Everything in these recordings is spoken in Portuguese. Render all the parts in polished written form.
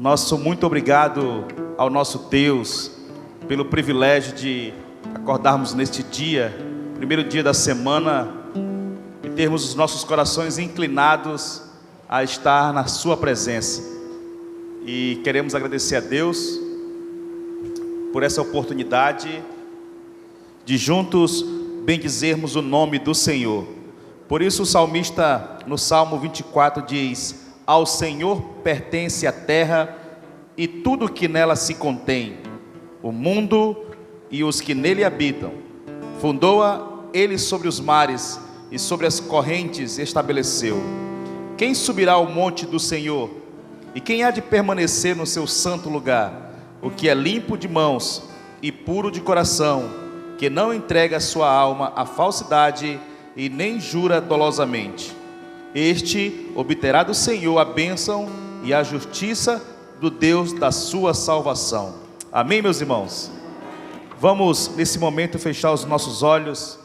Nosso muito obrigado ao nosso Deus pelo privilégio de acordarmos neste dia, primeiro dia da semana, e termos os nossos corações inclinados a estar na sua presença. E queremos agradecer a Deus por essa oportunidade de juntos bendizermos o nome do Senhor. Por isso o salmista no Salmo 24 diz: ao Senhor pertence a terra e tudo que nela se contém, o mundo e os que nele habitam. Fundou-a ele sobre os mares e sobre as correntes estabeleceu. Quem subirá ao monte do Senhor? E quem há de permanecer no seu santo lugar? O que é limpo de mãos e puro de coração, que não entrega a sua alma à falsidade e nem jura dolosamente. Este obterá do Senhor a bênção e a justiça do Deus da sua salvação. Amém, meus irmãos? Vamos nesse momento fechar os nossos olhos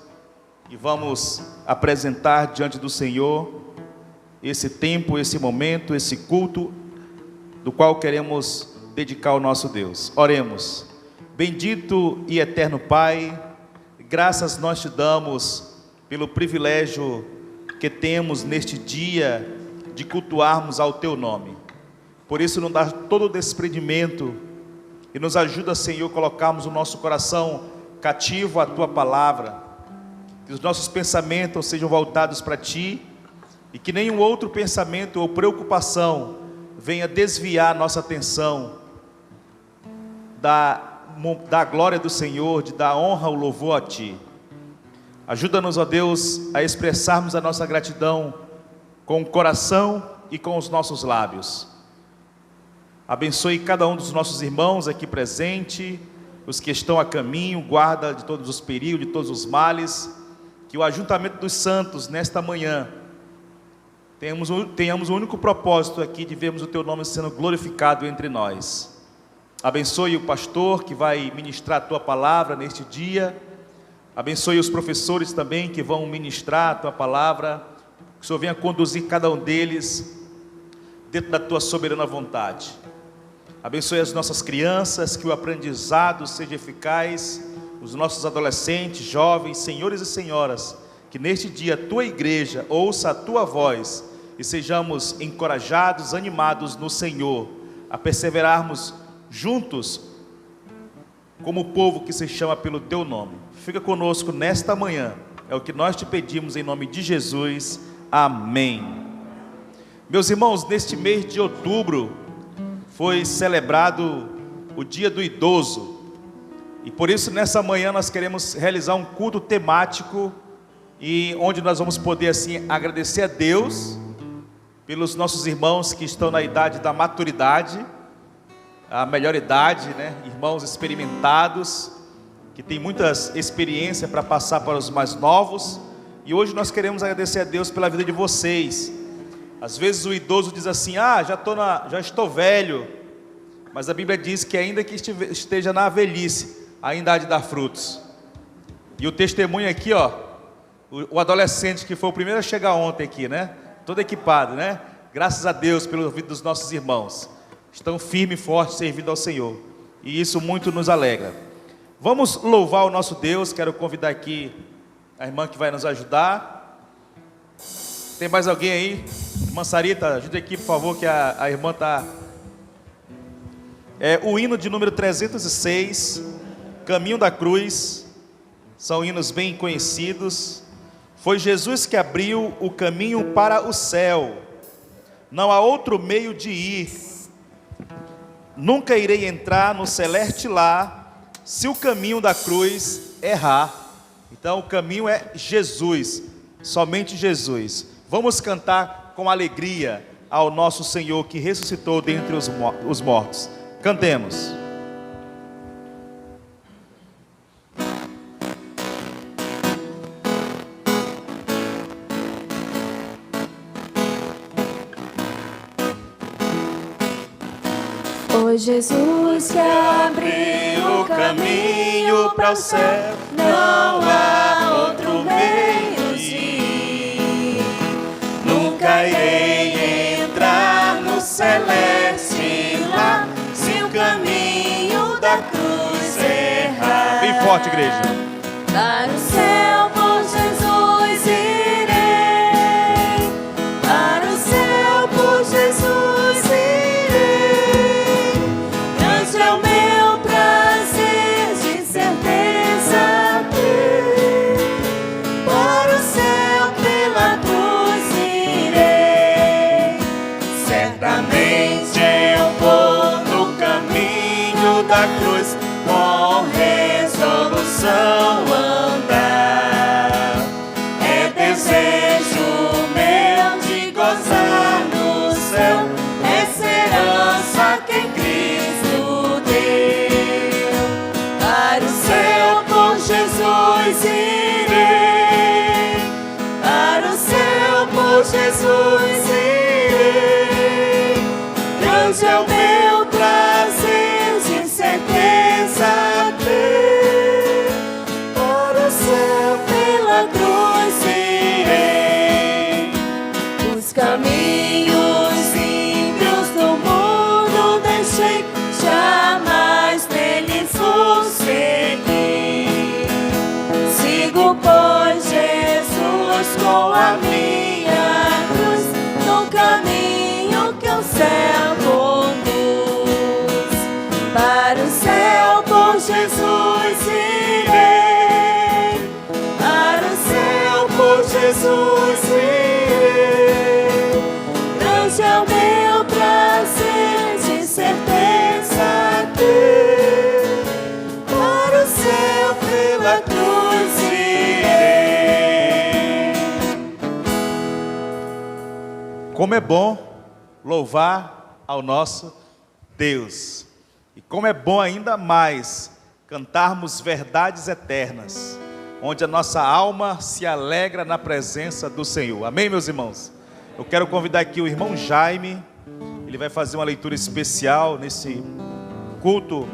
e vamos apresentar diante do Senhor esse tempo, esse momento, esse culto do qual queremos dedicar ao nosso Deus. Oremos. Bendito e eterno Pai, graças nós te damos pelo privilégio que temos neste dia de cultuarmos ao teu nome. Por isso nos dá todo o desprendimento e nos ajuda, Senhor, a colocarmos o nosso coração cativo à tua palavra, que os nossos pensamentos sejam voltados para ti e que nenhum outro pensamento ou preocupação venha desviar nossa atenção da glória do Senhor, de dar honra ou louvor a ti. Ajuda-nos, ó Deus, a expressarmos a nossa gratidão com o coração e com os nossos lábios. Abençoe cada um dos nossos irmãos aqui presente, os que estão a caminho, guarda de todos os perigos, de todos os males. Que o ajuntamento dos santos nesta manhã tenhamos o único propósito aqui de vermos o teu nome sendo glorificado entre nós. Abençoe o pastor que vai ministrar a tua palavra neste dia. Abençoe os professores também que vão ministrar a tua palavra. Que o Senhor venha conduzir cada um deles dentro da tua soberana vontade. Abençoe as nossas crianças, que o aprendizado seja eficaz. Os nossos adolescentes, jovens, senhores e senhoras, que neste dia a tua igreja ouça a tua voz e sejamos encorajados, animados no Senhor, a perseverarmos juntos como o povo que se chama pelo teu nome. Fica conosco nesta manhã, é o que nós te pedimos em nome de Jesus, amém. Meus irmãos, neste mês de outubro foi celebrado o Dia do Idoso, e por isso nessa manhã nós queremos realizar um culto temático, e onde nós vamos poder assim agradecer a Deus pelos nossos irmãos que estão na idade da maturidade, a melhor idade, né? Irmãos experimentados, que têm muitas experiências para passar para os mais novos. E hoje nós queremos agradecer a Deus pela vida de vocês. Às vezes o idoso diz assim: já estou velho. Mas a Bíblia diz que ainda que esteja na velhice, ainda há de dar frutos. E o testemunho aqui, ó, o adolescente que foi o primeiro a chegar ontem aqui, né? Todo equipado, né? Graças a Deus pelo vida dos nossos irmãos. Estão firmes e fortes servindo ao Senhor. E isso muito nos alegra. Vamos louvar o nosso Deus. Quero convidar aqui a irmã que vai nos ajudar. Tem mais alguém aí? Irmã Sarita, ajuda aqui, por favor, que a irmã está... o hino de número 306, Caminho da Cruz. São hinos bem conhecidos. Foi Jesus que abriu o caminho para o céu. Não há outro meio de ir. Nunca irei entrar no celeste lar, se o caminho da cruz errar. Então o caminho é Jesus, somente Jesus. Vamos cantar com alegria ao nosso Senhor que ressuscitou dentre os mortos. Cantemos. Foi Jesus que abriu o caminho para o céu, não há outro meio de ir. Nunca irei entrar no celeste lar, forte, igreja. Para o céu por Jesus irei, para o céu por Jesus irei. Grande é o meu prazer, de certeza ter. Para o céu pela cruz irei. Certamente eu vou no caminho da cruz, com resolução andar. É desejo meu de gozar no céu, essa herança que Cristo deu. Para o céu por Jesus irei, para o céu por Jesus irei. Grande é o meu prazer, de certeza ter. Para o céu pela cruz irei. Os caminhos ímpios do mundo deixei, jamais neles vou seguir. Sigo, pois, Jesus com a minha cruz, no caminho que o céu conduz. Para o céu por Jesus irei, para o céu por Jesus irei. Grande é o meu prazer, de certeza ter. Para o céu pela cruz irei. Como é bom louvar ao nosso Deus. E como é bom ainda mais cantarmos verdades eternas, onde a nossa alma se alegra na presença do Senhor. Amém, meus irmãos? Eu quero convidar aqui o irmão Jaime. Ele vai fazer uma leitura especial nesse culto,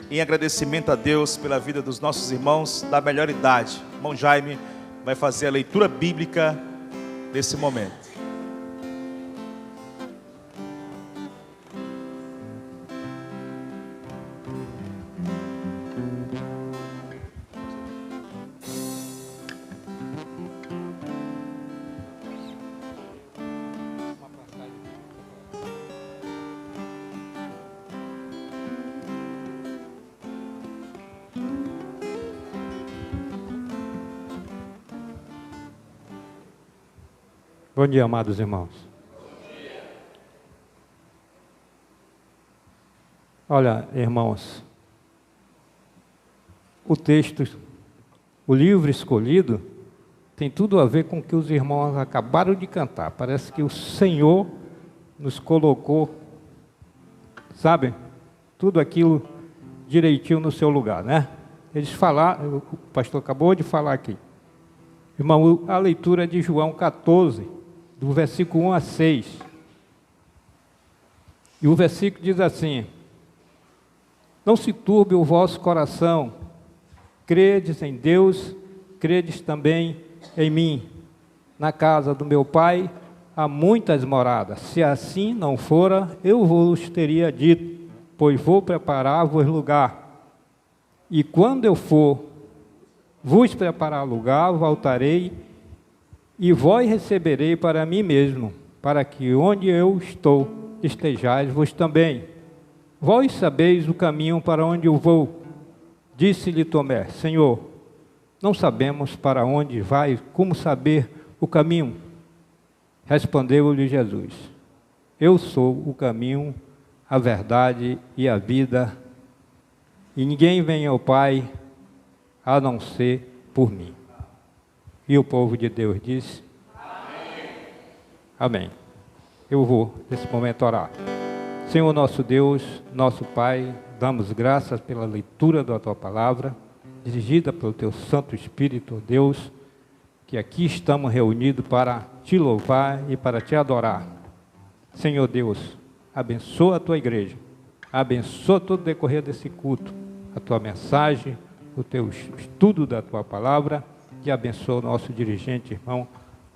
em agradecimento a Deus pela vida dos nossos irmãos da melhor idade. O irmão Jaime vai fazer a leitura bíblica nesse momento. Bom dia, amados irmãos. Olha, irmãos, o texto, o livro escolhido, tem tudo a ver com o que os irmãos acabaram de cantar. Parece que o Senhor nos colocou, sabe, tudo aquilo direitinho no seu lugar, né? Eles falaram, o pastor acabou de falar aqui. Irmão, a leitura é de João 14, do versículo 1 a 6. E o versículo diz assim: não se turbe o vosso coração, credes em Deus, credes também em mim. Na casa do meu Pai há muitas moradas. Se assim não fora, eu vos teria dito, pois vou preparar-vos lugar. E quando eu for vos preparar lugar, voltarei e vós receberei para mim mesmo, para que onde eu estou, estejais vós também. Vós sabeis o caminho para onde eu vou. Disse-lhe Tomé: Senhor, não sabemos para onde vai, como saber o caminho? Respondeu-lhe Jesus: eu sou o caminho, a verdade e a vida, e ninguém vem ao Pai a não ser por mim. E o povo de Deus disse: amém. Amém. Eu vou, nesse momento, orar. Senhor nosso Deus, nosso Pai, damos graças pela leitura da Tua Palavra, dirigida pelo Teu Santo Espírito, Deus, que aqui estamos reunidos para Te louvar e para Te adorar. Senhor Deus, abençoa a Tua igreja, abençoa todo o decorrer desse culto, a Tua mensagem, o Teu estudo da Tua Palavra, e abençoa o nosso dirigente, irmão,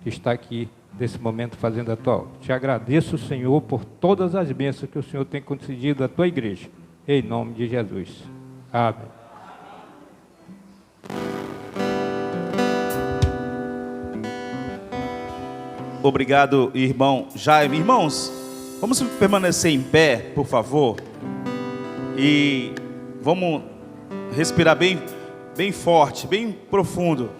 que está aqui nesse momento fazendo a Tua obra. Te agradeço, Senhor, por todas as bênçãos que o Senhor tem concedido à Tua igreja, em nome de Jesus. Amém. Obrigado, irmão Jaime. Irmãos, vamos permanecer em pé, por favor. E vamos respirar bem, bem forte, bem profundo.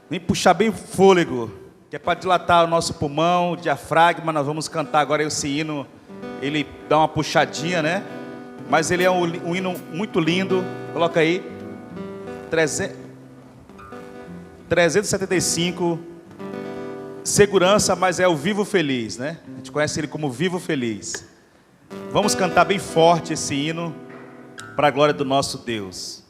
Bem puxar bem o fôlego, que é para dilatar o nosso pulmão, o diafragma. Nós vamos cantar agora esse hino. Ele dá uma puxadinha, né? Mas ele é um hino muito lindo. Coloca aí. 375. Segurança, mas é o Vivo Feliz, né? A gente conhece ele como Vivo Feliz. Vamos cantar bem forte esse hino para a glória do nosso Deus.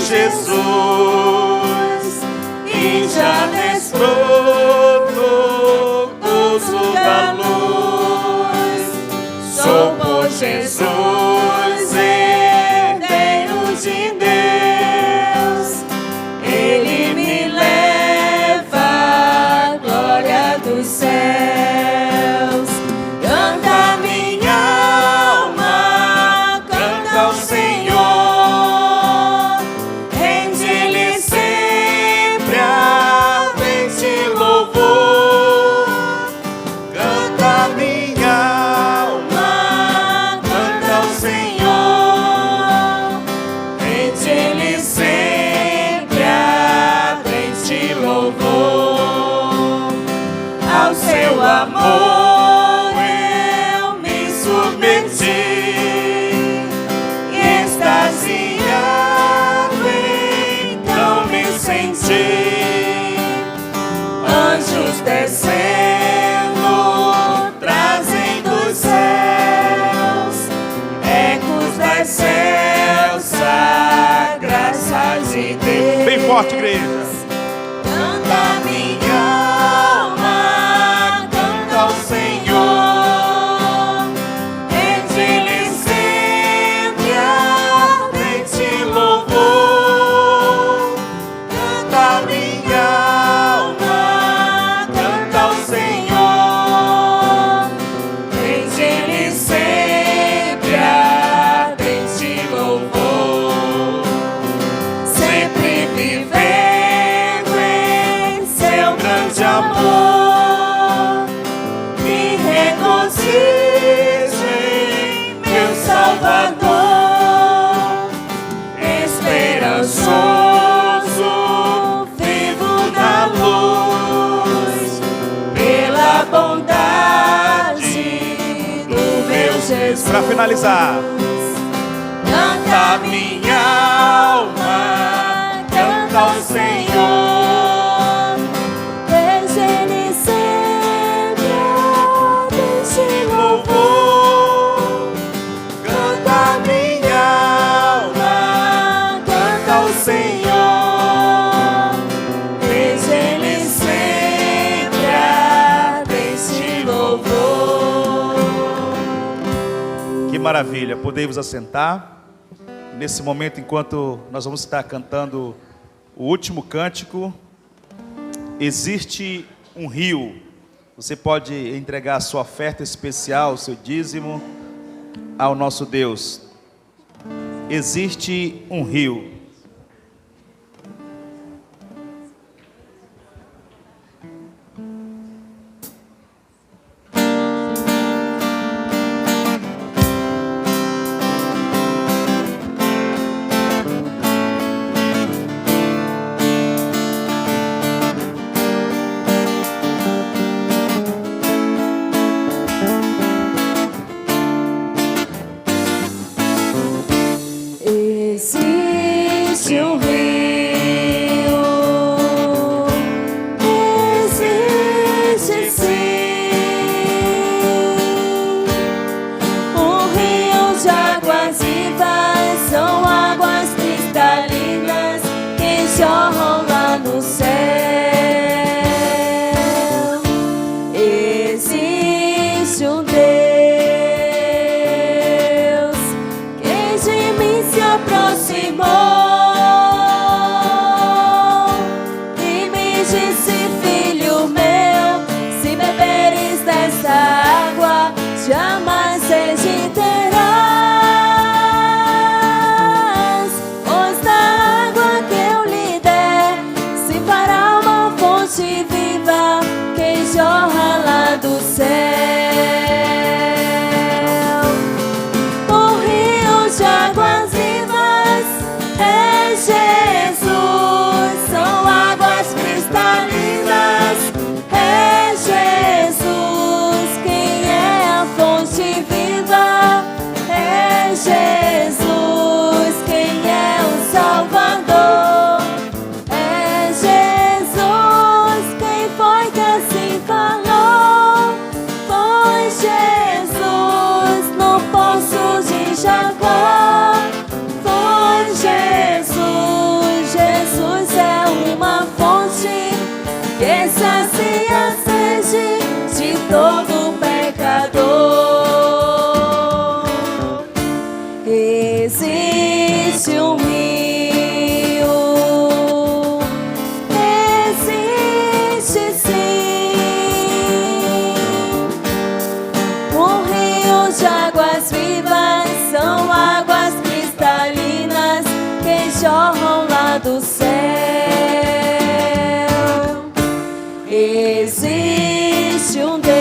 Jesus, e já desfruto do sol da luz. Sou por Jesus, herdeiro de Deus. Ele me leva à glória dos céus. Canta minha alma, canta ao Senhor. Amor, eu me submeti, extasiado, então me senti. Anjos descendo, trazem dos céus, ecos das celsa, graças de Deus. Bem forte, igreja. Canta minha Senhor, Ele sempre ardente louvor. Canta minha alma, canta ao Senhor, Ele sempre ardente louvor. Sempre vivendo em seu grande amor. Meu Salvador, esperançoso, vivo na luz, pela bondade do meu Jesus. Para finalizar, canta minha alma, canta ao Senhor. Maravilha, podemos assentar. Nesse momento, enquanto nós vamos estar cantando o último cântico, existe um rio. Você pode entregar a sua oferta especial, o seu dízimo ao nosso Deus. Existe um rio. Se aproximou. Jesus, são águas cristalinas. É Jesus, quem é a fonte viva. É Jesus, quem é o Salvador. É Jesus, quem foi que assim falou. Foi Jesus no poço de Jacó. Foi Jesus, Jesus é uma fonte que sacia a sede de todo pecador. Existe um rio, existe sim, um rio de águas vivas, são águas cristalinas que jorram lá do céu. Existe um Deus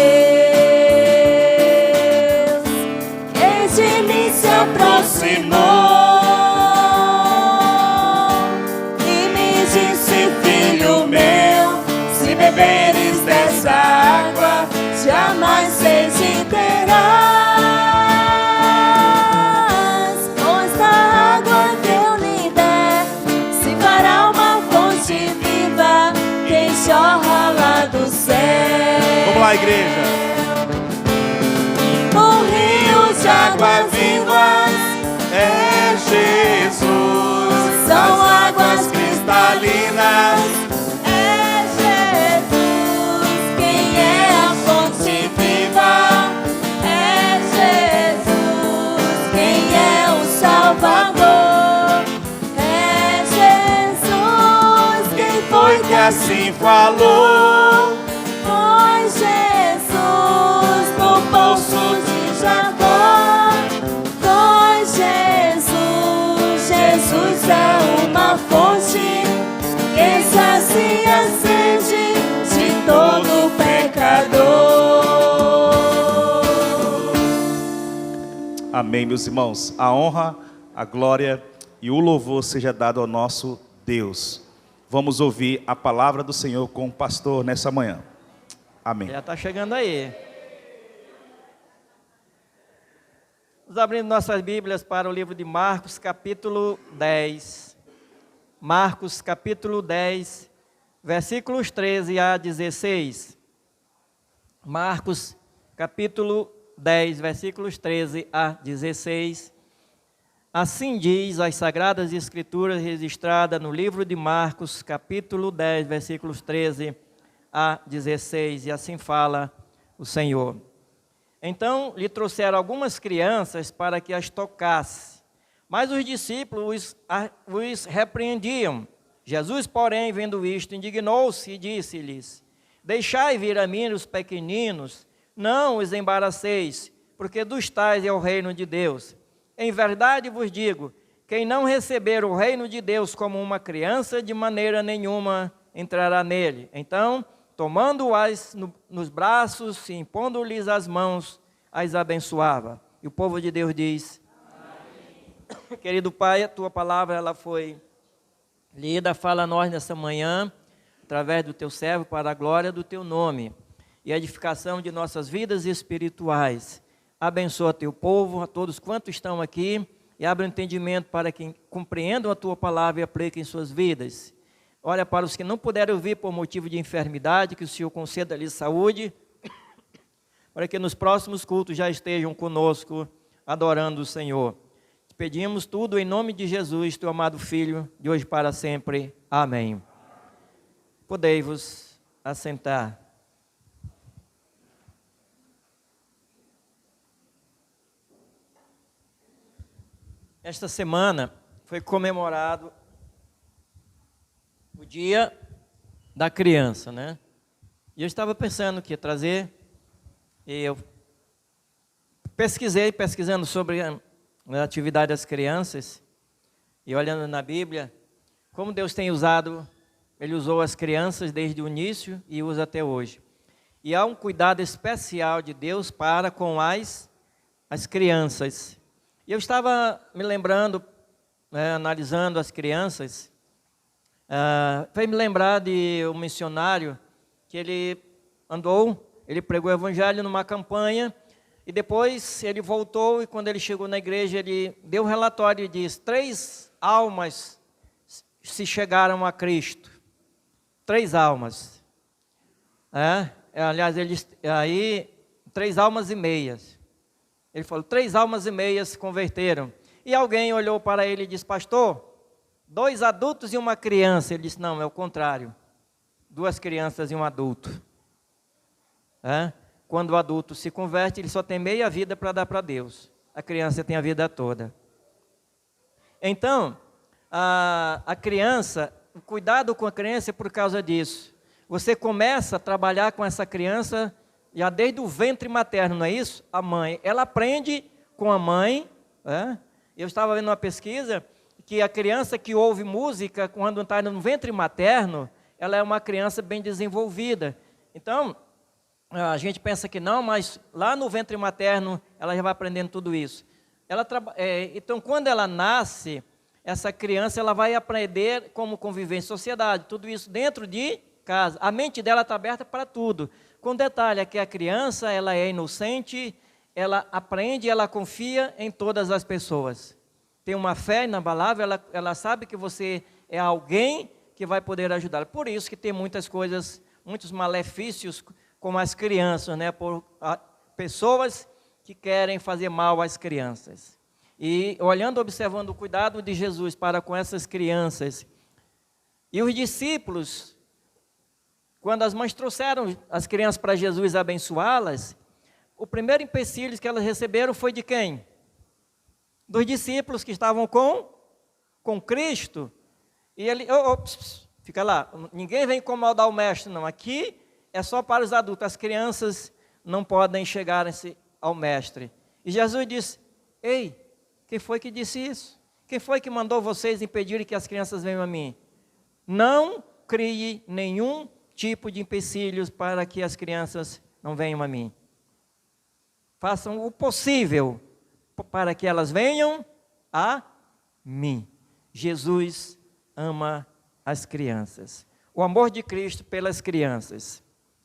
que de mim se aproximou e me disse: filho meu, se beberes dessa água, jamais sede terás, pois da água que eu lhe der se fará uma fonte viva que jorra lá do céu. Vamos lá, igreja. Um rio de água vivas, É Jesus, são águas cristalinas. é Jesus, quem é a fonte viva. É Jesus, quem é o Salvador. É Jesus, quem foi que Assim falou. foi Jesus no poço de Jacó. Foi Jesus, Jesus é uma fonte que sacia a sede de todo pecador. Amém, meus irmãos. A honra, a glória e o louvor seja dado ao nosso Deus. Vamos ouvir a palavra do Senhor com o pastor nessa manhã. Amém. Já está chegando aí. Vamos abrindo nossas Bíblias para o livro de Marcos, capítulo 10. Marcos, capítulo 10, versículos 13 a 16. Marcos, capítulo 10, versículos 13 a 16. Assim diz as Sagradas Escrituras registradas no livro de Marcos, capítulo 10, versículos 13 a 16, e assim fala o Senhor. Então lhe trouxeram algumas crianças para que as tocasse, mas os discípulos os repreendiam. Jesus, porém, vendo isto, indignou-se e disse-lhes: deixai vir a mim os pequeninos, não os embaraceis, porque dos tais é o reino de Deus. Em verdade vos digo, quem não receber o reino de Deus como uma criança, de maneira nenhuma entrará nele. Então, tomando-as nos braços e impondo-lhes as mãos, as abençoava. E o povo de Deus diz: amém. Querido Pai, a tua palavra ela foi lida, fala a nós nessa manhã, através do teu servo, para a glória do teu nome e a edificação de nossas vidas espirituais. Abençoa teu povo, a todos quantos estão aqui, e abre o entendimento para que compreendam a tua palavra e apliquem em suas vidas. Olha para os que não puderam ouvir por motivo de enfermidade, que o Senhor conceda-lhes saúde, para que nos próximos cultos já estejam conosco, adorando o Senhor. Te pedimos tudo em nome de Jesus, teu amado Filho, de hoje para sempre. Amém. Podei-vos assentar. Esta semana foi comemorado o Dia da Criança, né? E eu estava pensando que ia trazer, e eu pesquisando sobre a atividade das crianças, e olhando na Bíblia, como Deus tem usado, Ele usou as crianças desde o início e usa até hoje. E há um cuidado especial de Deus para com as crianças. E eu estava me lembrando analisando as crianças, fez me lembrar de um missionário que ele pregou o evangelho numa campanha, e depois ele voltou, e quando ele chegou na igreja, ele deu um relatório e disse: 3 almas se chegaram a Cristo. 3 almas. Aliás, aí 3 almas e meias. Ele falou: 3 almas e meias se converteram. E alguém olhou para ele e disse: pastor, 2 adultos e uma criança. Ele disse: não, é o contrário. 2 crianças e um adulto. Quando o adulto se converte, ele só tem meia vida para dar para Deus. A criança tem a vida toda. Então, a criança, o cuidado com a criança é por causa disso. Você começa a trabalhar com essa criança já desde o ventre materno, não é isso? A mãe, ela aprende com a mãe. Eu estava vendo uma pesquisa que a criança que ouve música quando está no ventre materno, ela é uma criança bem desenvolvida. Então, a gente pensa que não, mas lá no ventre materno ela já vai aprendendo tudo isso. Então, quando ela nasce, essa criança ela vai aprender como conviver em sociedade, tudo isso dentro de casa. A mente dela está aberta para tudo. Com detalhe é que a criança ela é inocente, ela aprende, ela confia em todas as pessoas. Tem uma fé inabalável, ela sabe que você é alguém que vai poder ajudá-la. Por isso que tem muitas coisas, muitos malefícios com as crianças, por pessoas que querem fazer mal às crianças. E olhando, observando o cuidado de Jesus para com essas crianças. E os discípulos, quando as mães trouxeram as crianças para Jesus abençoá-las, o primeiro empecilho que elas receberam foi de quem? Dos discípulos que estavam com Cristo. E ele, fica lá, ninguém vem incomodar o mestre, não. Aqui é só para os adultos, as crianças não podem chegar ao mestre. E Jesus disse: ei, quem foi que disse isso? Quem foi que mandou vocês impedirem que as crianças venham a mim? Não crie nenhum tipo de empecilhos para que as crianças não venham a mim. Façam o possível para que elas venham a mim. Jesus ama as crianças. O amor de Cristo pelas crianças.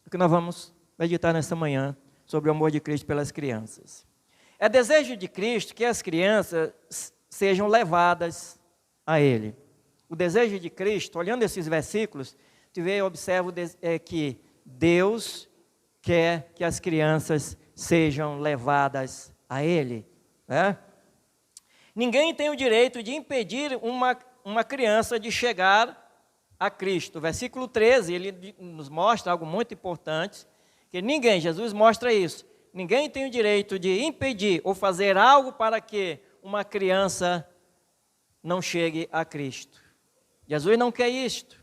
O que nós vamos meditar nesta manhã sobre o amor de Cristo pelas crianças. É desejo de Cristo que as crianças sejam levadas a Ele. O desejo de Cristo, olhando esses versículos, observo que Deus quer que as crianças sejam levadas a Ele. Ninguém tem o direito de impedir uma criança de chegar a Cristo. Versículo 13, ele nos mostra algo muito importante, que Jesus mostra isso. Ninguém tem o direito de impedir ou fazer algo para que uma criança não chegue a Cristo. Jesus não quer isto.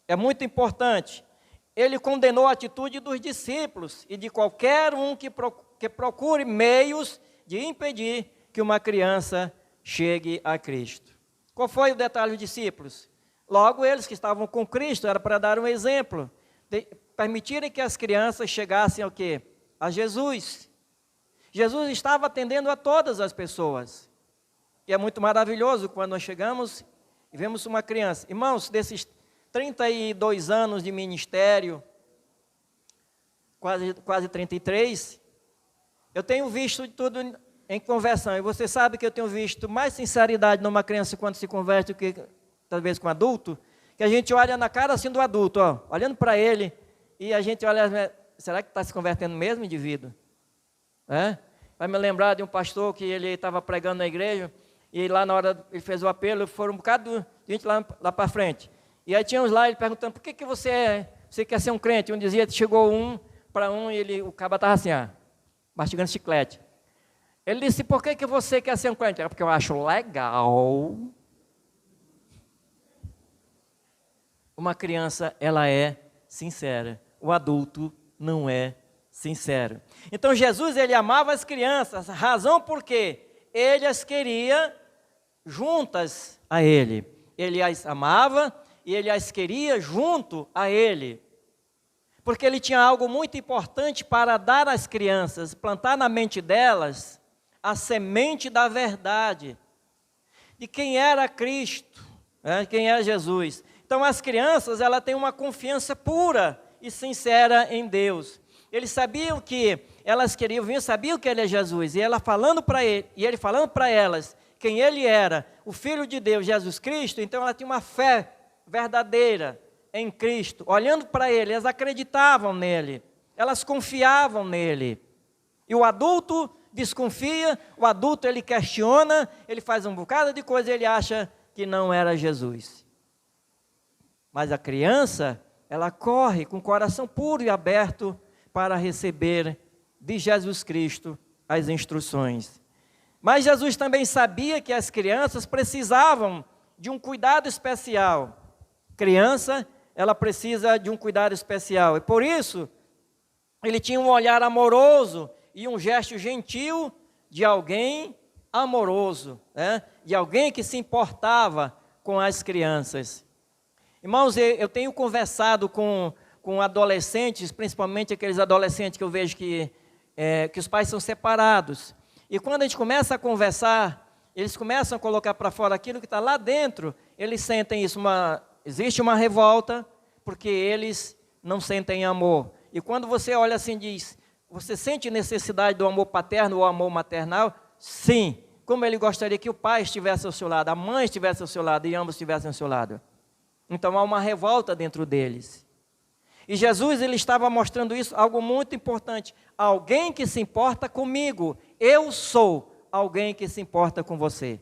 É muito importante. Ele condenou a atitude dos discípulos e de qualquer um que procure meios de impedir que uma criança chegue a Cristo. Qual foi o detalhe dos discípulos? Logo, eles que estavam com Cristo, era para dar um exemplo, de permitirem que as crianças chegassem ao quê? A Jesus. Jesus estava atendendo a todas as pessoas. E é muito maravilhoso quando nós chegamos e vemos uma criança. Irmãos, desses 32 anos de ministério, quase 33, eu tenho visto tudo em conversão. E você sabe que eu tenho visto mais sinceridade numa criança quando se converte do que talvez com um adulto, que a gente olha na cara assim do adulto, olhando para ele, e a gente olha, será que está se convertendo mesmo, indivíduo? Vai me lembrar de um pastor que ele estava pregando na igreja, e lá na hora ele fez o apelo, foram um bocado de gente lá para frente. E aí tinha uns lá, ele perguntando, por que você quer ser um crente? Um dizia, chegou para um, e o cara estava assim, mastigando chiclete. Ele disse, por que você quer ser um crente? Porque eu acho legal. Uma criança, ela é sincera. O adulto não é sincero. Então, Jesus, ele amava as crianças. Razão por quê? Ele as queria juntas a ele. Ele as amava e ele as queria junto a ele. Porque ele tinha algo muito importante para dar às crianças, plantar na mente delas a semente da verdade. de quem era Cristo, né? Quem era Jesus. Então as crianças, elas têm uma confiança pura e sincera em Deus. Eles sabiam que elas queriam vir, sabiam que Ele é Jesus, e ela falando para ele, e Ele falando para elas quem Ele era, o Filho de Deus, Jesus Cristo. Então ela tinha uma fé verdadeira em Cristo, olhando para Ele, elas acreditavam nele, elas confiavam nele. E o adulto desconfia, o adulto ele questiona, ele faz um bocado de coisa, ele acha que não era Jesus. Mas a criança, ela corre com o coração puro e aberto para receber de Jesus Cristo as instruções. Mas Jesus também sabia que as crianças precisavam de um cuidado especial. Criança, ela precisa de um cuidado especial. E por isso, ele tinha um olhar amoroso e um gesto gentil de alguém amoroso, né? De alguém que se importava com as crianças. Irmãos, eu tenho conversado com adolescentes, principalmente aqueles adolescentes que eu vejo que os pais são separados. E quando a gente começa a conversar, eles começam a colocar para fora aquilo que está lá dentro, eles sentem isso, existe uma revolta, porque eles não sentem amor. E quando você olha assim e diz, você sente necessidade do amor paterno ou amor maternal? Sim. Como ele gostaria que o pai estivesse ao seu lado, a mãe estivesse ao seu lado e ambos estivessem ao seu lado. Então há uma revolta dentro deles. E Jesus, ele estava mostrando isso, algo muito importante. Alguém que se importa comigo. Eu sou alguém que se importa com você.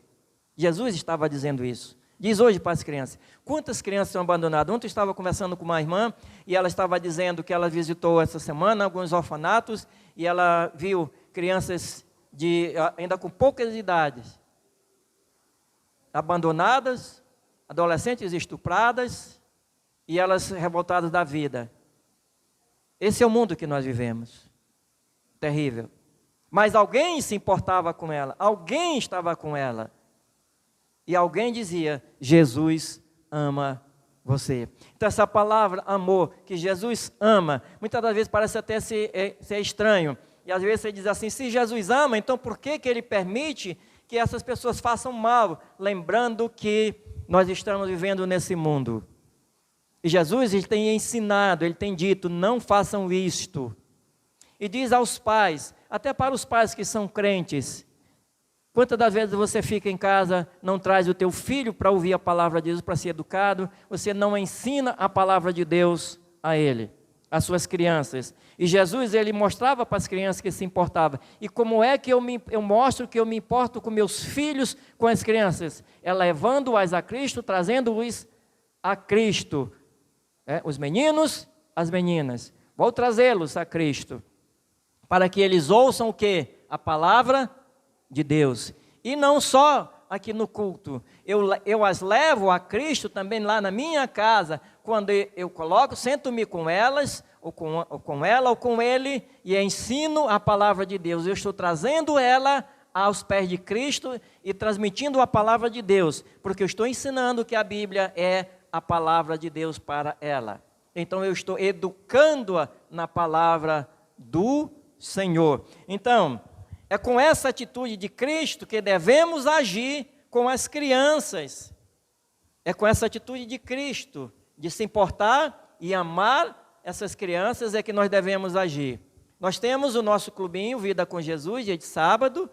Jesus estava dizendo isso. Diz hoje para as crianças. Quantas crianças são abandonadas? Ontem eu estava conversando com uma irmã e ela estava dizendo que ela visitou essa semana alguns orfanatos e ela viu crianças ainda com poucas idades, abandonadas, adolescentes estupradas e elas revoltadas da vida. Esse é o mundo que nós vivemos. Terrível. Mas alguém se importava com ela, alguém estava com ela. E alguém dizia, Jesus ama você. Então essa palavra amor, que Jesus ama, muitas das vezes parece até ser estranho. E às vezes você diz assim, se Jesus ama, então por que Ele permite que essas pessoas façam mal? Lembrando que nós estamos vivendo nesse mundo. E Jesus, Ele tem ensinado, Ele tem dito, não façam isto. E diz aos pais, até para os pais que são crentes, quantas das vezes você fica em casa, não traz o teu filho para ouvir a palavra de Deus, para ser educado, você não ensina a palavra de Deus a ele, às suas crianças. E Jesus, ele mostrava para as crianças que se importava. E como é que eu mostro que eu me importo com meus filhos, com as crianças? É levando-as a Cristo, trazendo-os a Cristo. Os meninos, as meninas. Vou trazê-los a Cristo, para que eles ouçam o quê? A palavra de Deus. E não só aqui no culto, eu as levo a Cristo também lá na minha casa, quando eu sento-me com elas, ou com ela, ou com ele, e ensino a palavra de Deus. Eu estou trazendo ela aos pés de Cristo e transmitindo a palavra de Deus, porque eu estou ensinando que a Bíblia é a palavra de Deus para ela. Então eu estou educando-a na palavra do Senhor. Então, é com essa atitude de Cristo que devemos agir com as crianças. É com essa atitude de Cristo, de se importar e amar essas crianças, é que nós devemos agir. Nós temos o nosso clubinho Vida com Jesus, dia de sábado.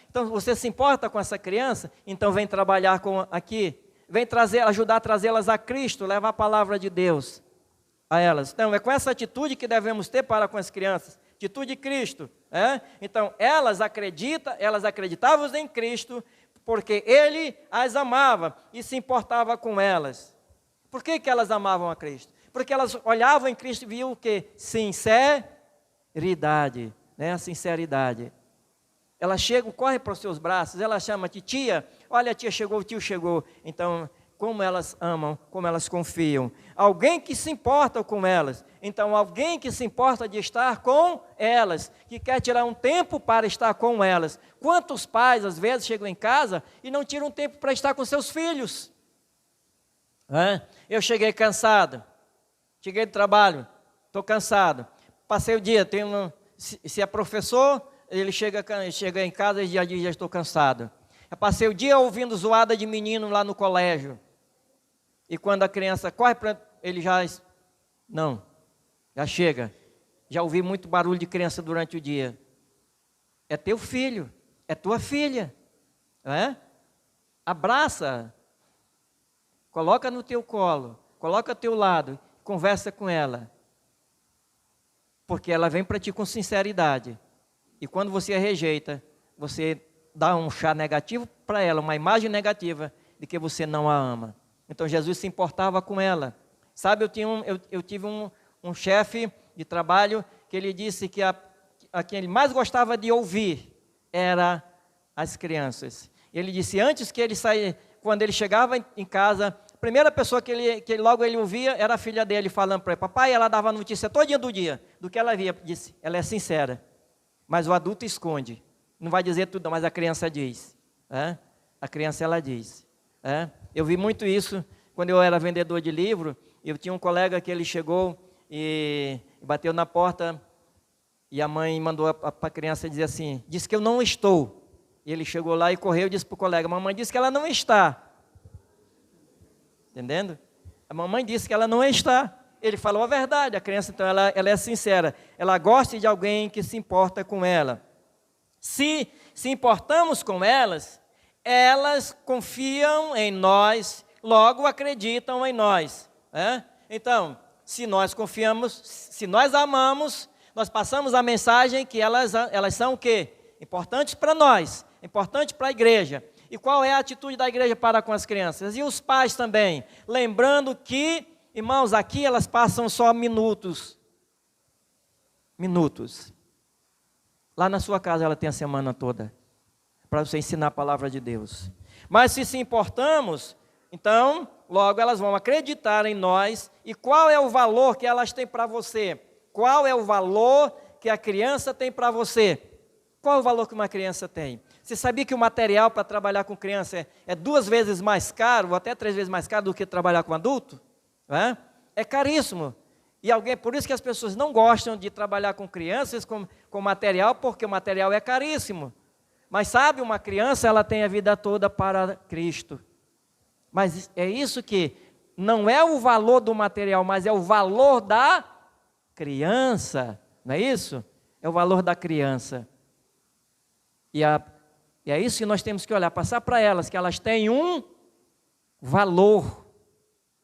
Então, você se importa com essa criança? Então, vem trabalhar aqui. Vem ajudar a trazê-las a Cristo, levar a palavra de Deus a elas. Então, é com essa atitude que devemos ter para com as crianças. Atitude de Cristo. Então, elas acreditavam em Cristo, porque Ele as amava e se importava com elas. Por que elas amavam a Cristo? Porque elas olhavam em Cristo e viam o quê? Sinceridade. A sinceridade. Ela chega, corre para os seus braços, ela chama tia, olha, a tia chegou, o tio chegou. Então, como elas amam, como elas confiam. Alguém que se importa com elas. Então, alguém que se importa de estar com elas, que quer tirar um tempo para estar com elas. Quantos pais, às vezes, chegam em casa e não tiram tempo para estar com seus filhos? Eu cheguei cansado, cheguei do trabalho, estou cansado. Passei o dia, se é professor, ele chega em casa e já diz, já estou cansado. Eu passei o dia ouvindo zoada de menino lá no colégio. E quando a criança corre para ele não, já chega. Já ouvi muito barulho de criança durante o dia. É teu filho, é tua filha, não é? Abraça, coloca no teu colo, coloca ao teu lado, conversa com ela. Porque ela vem para ti com sinceridade. E quando você a rejeita, você dá um chá negativo para ela, uma imagem negativa de que você não a ama. Então Jesus se importava com ela. Sabe, eu tive um chefe de trabalho que ele disse que a quem ele mais gostava de ouvir era as crianças. Ele disse, antes que ele saísse, quando ele chegava em casa, a primeira pessoa que logo ele ouvia era a filha dele falando para ele, papai, ela dava notícia todinha do dia, do que ela via. Disse, ela é sincera, mas o adulto esconde. Não vai dizer tudo, mas a criança diz. A criança, ela diz. Eu vi muito isso quando eu era vendedor de livro. Eu tinha um colega que ele chegou e bateu na porta e a mãe mandou para a criança dizer assim, disse que eu não estou. E ele chegou lá e correu e disse para o colega, mamãe disse que ela não está. Entendendo? A mamãe disse que ela não está. Ele falou a verdade, a criança então ela é sincera. Ela gosta de alguém que se importa com ela. Se importamos com elas, elas confiam em nós, logo acreditam em nós. Então, se nós confiamos, se nós amamos, nós passamos a mensagem que elas são o quê? Importantes para nós, importantes para a igreja. E qual é a atitude da igreja para com as crianças? E os pais também, lembrando que, irmãos, aqui elas passam só minutos. Lá na sua casa ela tem a semana toda, para você ensinar a palavra de Deus. Mas se importamos, então, logo elas vão acreditar em nós. E qual é o valor que elas têm para você? Qual é o valor que a criança tem para você? Qual é o valor que uma criança tem? Você sabia que o material para trabalhar com criança é 2 vezes mais caro, ou até 3 vezes mais caro do que trabalhar com adulto? É caríssimo. E por isso que as pessoas não gostam de trabalhar com crianças com material, porque o material é caríssimo. Mas sabe, uma criança ela tem a vida toda para Cristo. Mas é isso que não é o valor do material, mas é o valor da criança. Não é isso? É o valor da criança. E é isso que nós temos que olhar, passar para elas, que elas têm um valor.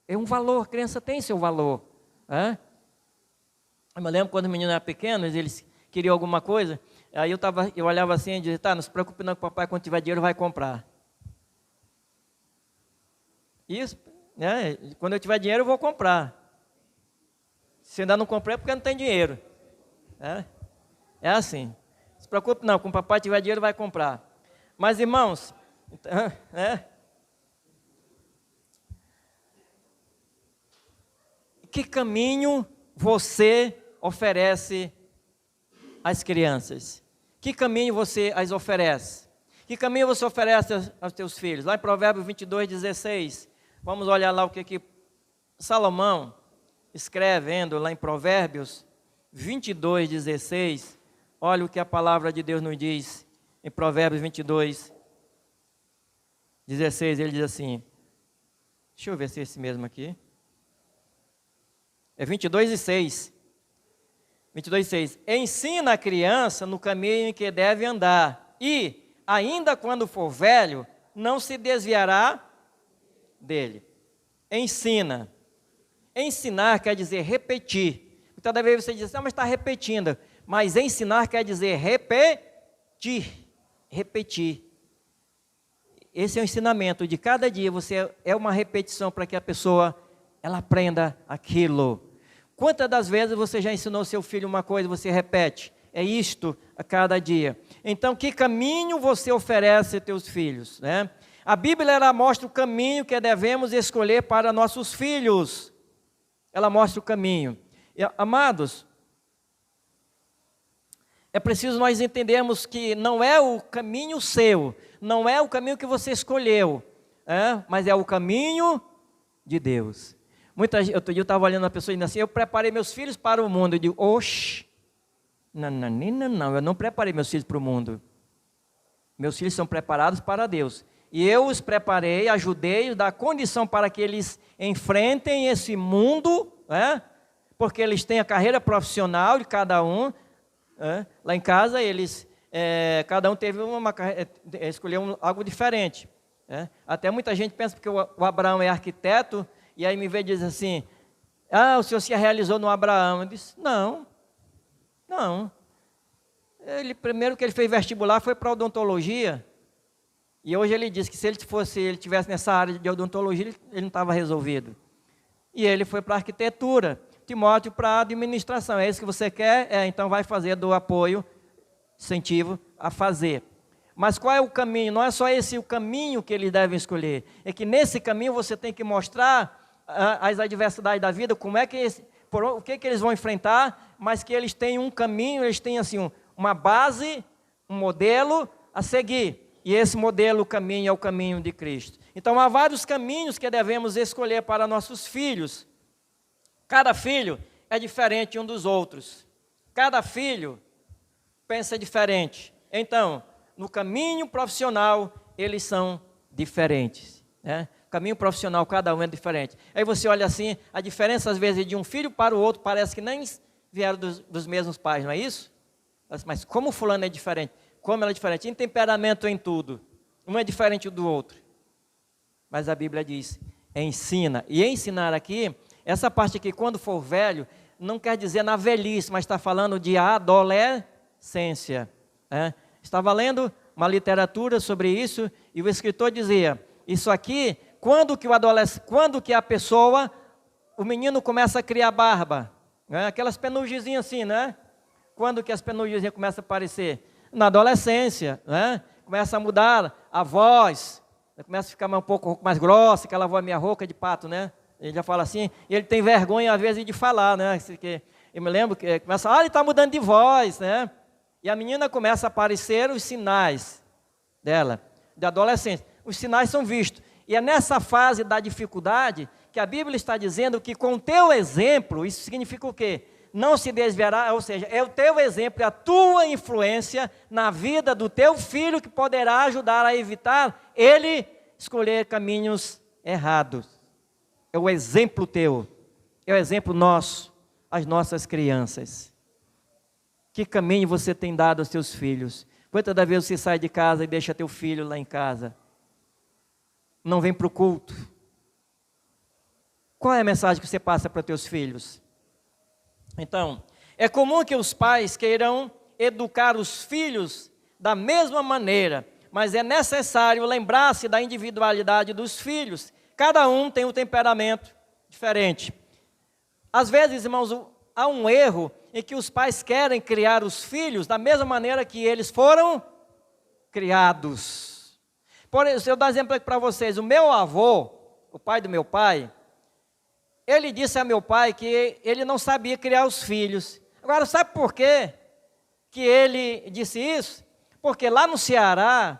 É um valor, a criança tem seu valor. Eu me lembro quando os meninos eram pequenos, eles queriam alguma coisa, aí eu olhava assim e dizia, tá, não se preocupe não, que o papai quando tiver dinheiro vai comprar. Isso, né? Quando eu tiver dinheiro eu vou comprar. Se ainda não comprei é porque não tem dinheiro. É assim. Não se preocupe não, quando o papai tiver dinheiro vai comprar. Mas irmãos, que caminho você oferece às crianças? Que caminho você as oferece? Que caminho você oferece aos teus filhos? Lá em Provérbios 22:16, vamos olhar lá o que Salomão escrevendo lá em Provérbios 22:16. Olha o que a palavra de Deus nos diz em Provérbios 22:16. Ele diz assim, deixa eu ver se é esse mesmo aqui. É 22:6. 22:6. Ensina a criança no caminho em que deve andar, e, ainda quando for velho, não se desviará dele. Ensina. Ensinar quer dizer repetir. Muitas vezes você diz, mas está repetindo. Mas ensinar quer dizer repetir. Repetir. Esse é o ensinamento. De cada dia é uma repetição para que a pessoa ela aprenda aquilo. Quantas das vezes você já ensinou seu filho uma coisa e você repete? É isto a cada dia. Então, que caminho você oferece aos teus filhos? A Bíblia ela mostra o caminho que devemos escolher para nossos filhos. Ela mostra o caminho. E, amados, é preciso nós entendermos que não é o caminho seu, não é o caminho que você escolheu, mas é o caminho de Deus. Outro dia eu estava olhando uma pessoa dizendo assim, eu preparei meus filhos para o mundo. Eu digo, oxe, não, eu não preparei meus filhos para o mundo. Meus filhos são preparados para Deus. E eu os preparei, ajudei, da condição para que eles enfrentem esse mundo, né? Porque eles têm a carreira profissional de cada um. Né? Lá em casa, cada um teve escolheu algo diferente. Né? Até muita gente pensa que o Abraão é arquiteto, e aí me vê e diz assim, o senhor se realizou no Abraão. Eu disse, não. Primeiro que ele fez vestibular foi para odontologia, e hoje ele diz que se ele tivesse nessa área de odontologia, ele não estava resolvido. E ele foi para arquitetura, Timóteo para administração. É isso que você quer? Então vai fazer do apoio, incentivo a fazer. Mas qual é o caminho? Não é só esse o caminho que eles devem escolher, é que nesse caminho você tem que mostrar as adversidades da vida, o que eles vão enfrentar, mas que eles têm um caminho, eles têm assim uma base, um modelo a seguir. E esse modelo, o caminho, é o caminho de Cristo. Então há vários caminhos que devemos escolher para nossos filhos. Cada filho é diferente um dos outros. Cada filho pensa diferente. Então, no caminho profissional, eles são diferentes. Né? Caminho profissional, cada um é diferente. Aí você olha assim, a diferença às vezes de um filho para o outro, parece que nem vieram dos mesmos pais, não é isso? Mas como fulano é diferente? Como ela é diferente? Em temperamento, em tudo. Um é diferente do outro. Mas a Bíblia diz, ensina. E ensinar aqui, essa parte aqui, quando for velho, não quer dizer na velhice, mas está falando de adolescência. Né? Estava lendo uma literatura sobre isso, e o escritor dizia, isso aqui, quando que o menino começa a criar barba, né? Aquelas penugemzinhas assim, né? Quando que as penugemzinhas começam a aparecer? Na adolescência, né? Começa a mudar a voz, começa a ficar um pouco mais grossa, aquela voz meia rouca de pato, né? Ele já fala assim, e ele tem vergonha às vezes de falar, né? Eu me lembro que começa, ele está mudando de voz, né? E a menina começa a aparecer os sinais dela, de adolescência. Os sinais são vistos. E é nessa fase da dificuldade que a Bíblia está dizendo que com o teu exemplo, isso significa o quê? Não se desviará, ou seja, é o teu exemplo, é a tua influência na vida do teu filho que poderá ajudar a evitar ele escolher caminhos errados. É o exemplo teu, é o exemplo nosso, as nossas crianças. Que caminho você tem dado aos seus filhos? Quantas das vezes você sai de casa e deixa teu filho lá em casa? Não vem para o culto? Qual é a mensagem que você passa para teus filhos? Então, é comum que os pais queiram educar os filhos da mesma maneira, mas é necessário lembrar-se da individualidade dos filhos. Cada um tem um temperamento diferente. Às vezes, irmãos, há um erro em que os pais querem criar os filhos da mesma maneira que eles foram criados. Por exemplo, eu dou um exemplo aqui para vocês. O meu avô, o pai do meu pai, ele disse a meu pai que ele não sabia criar os filhos. Agora, sabe por quê que ele disse isso? Porque lá no Ceará,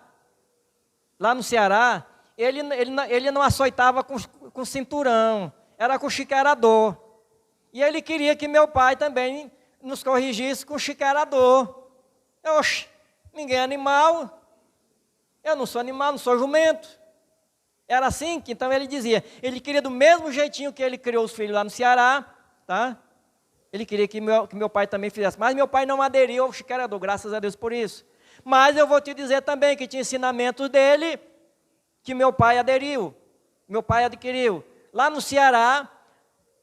ele não açoitava com cinturão, era com chiqueirador. E ele queria que meu pai também nos corrigisse com chiqueirador. Oxe, ninguém é animal, eu não sou animal, não sou jumento. Era assim que então ele dizia, ele queria do mesmo jeitinho que ele criou os filhos lá no Ceará, tá? Ele queria que meu pai também fizesse, mas meu pai não aderiu ao chiqueirador, graças a Deus por isso. Mas eu vou te dizer também que tinha ensinamentos dele que meu pai aderiu, meu pai adquiriu. Lá no Ceará,